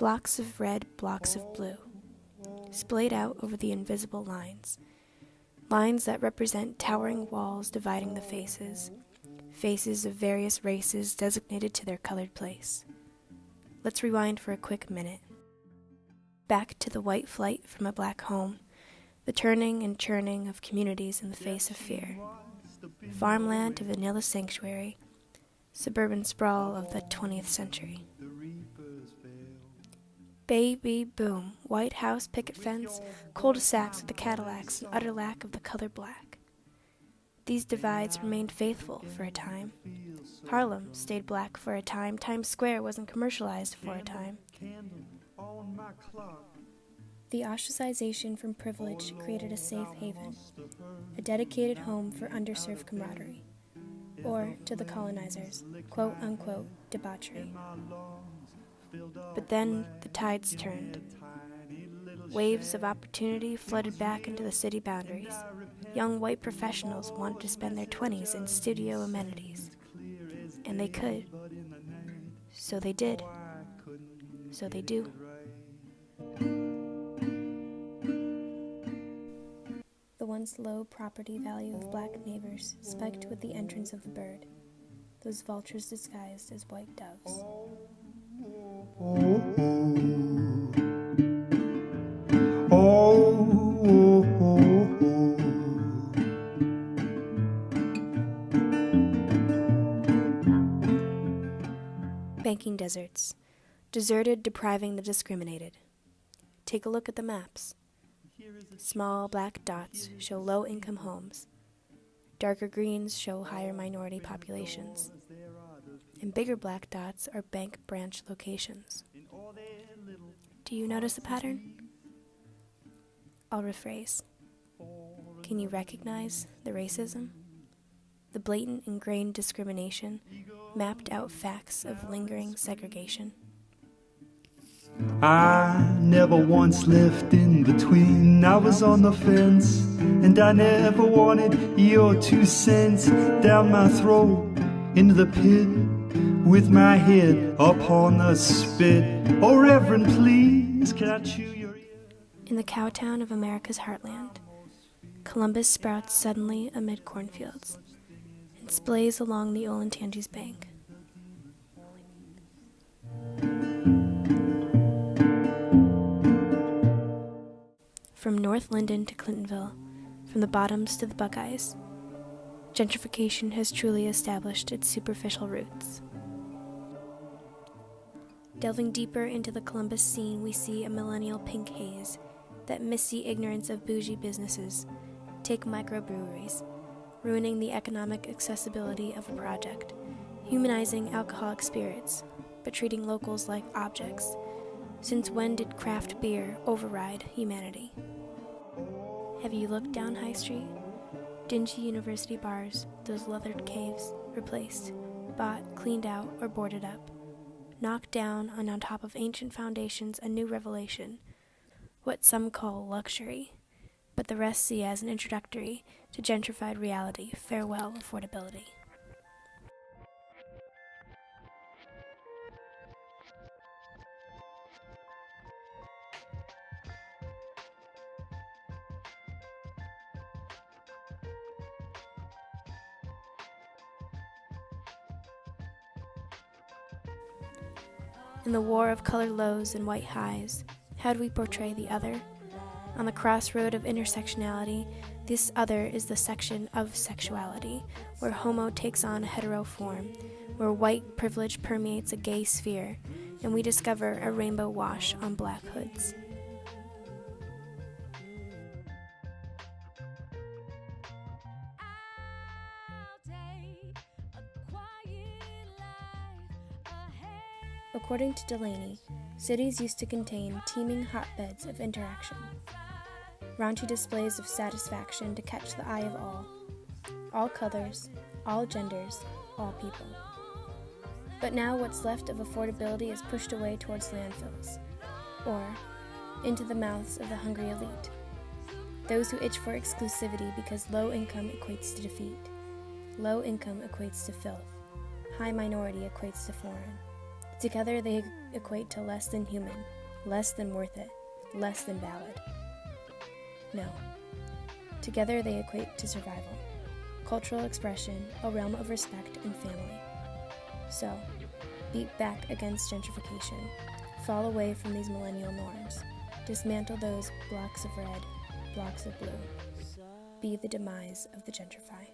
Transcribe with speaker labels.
Speaker 1: Blocks of red, blocks of blue, splayed out over the invisible lines. Lines that represent towering walls dividing the faces, faces of various races designated to their colored place. Let's rewind for a quick minute. Back to the white flight from a black home, the turning and churning of communities in the face of fear. Farmland to vanilla sanctuary, suburban sprawl of the 20th century. Baby boom, White House picket fence, cul-de-sacs with the Cadillacs, and utter lack of the color black. These divides remained faithful for a time. Harlem stayed black for a time. Times Square wasn't commercialized for a time. The ostracization from privilege created a safe haven, a dedicated home for underserved camaraderie, or, to the colonizers, quote-unquote debauchery. But then the tides turned. Waves of opportunity flooded back into the city boundaries. Young white professionals wanted to spend their 20s in studio amenities. And they could. So they did. So they do. The once low property value of black neighbors spiked with the entrance of the bird, those vultures disguised as white doves. Banking deserts, deserted, depriving the discriminated. Take a look at the maps. Small black dots show low-income homes. Darker greens show higher minority populations. And bigger black dots are bank branch locations. Do you notice a pattern? I'll rephrase. Can you recognize the racism? The blatant ingrained discrimination, mapped out facts of lingering segregation?
Speaker 2: I never once left in between. I was on the fence, and I never wanted your 2 cents down my throat into the pit with my head upon the spit. Oh, Reverend, please, can I chew your ear?
Speaker 1: In the cowtown of America's heartland, Columbus sprouts suddenly amid cornfields and splays along the Olentangy's bank. From North Linden to Clintonville, from the Bottoms to the Buckeyes, gentrification has truly established its superficial roots. Delving deeper into the Columbus scene, we see a millennial pink haze, that misty ignorance of bougie businesses, take microbreweries, ruining the economic accessibility of a project, humanizing alcoholic spirits, but treating locals like objects. Since when did craft beer override humanity? Have you looked down High Street? Dingy university bars, those leathered caves, replaced, bought, cleaned out, or boarded up. Knocked down and on top of ancient foundations a new revelation, what some call luxury, but the rest see as an introductory to gentrified reality. Farewell, affordability. In the war of colored lows and white highs, how do we portray the other? On the crossroad of intersectionality, this other is the section of sexuality, where homo takes on a hetero form, where white privilege permeates a gay sphere, and we discover a rainbow wash on black hoods. According to Delaney, cities used to contain teeming hotbeds of interaction, raunchy displays of satisfaction to catch the eye of all colors, all genders, all people. But now what's left of affordability is pushed away towards landfills, or into the mouths of the hungry elite, those who itch for exclusivity because low income equates to defeat, low income equates to filth, high minority equates to foreign. Together they equate to less than human, less than worth it, less than valid. No. Together they equate to survival, cultural expression, a realm of respect and family. So, beat back against gentrification, fall away from these millennial norms, dismantle those blocks of red, blocks of blue. Be the demise of the gentrify.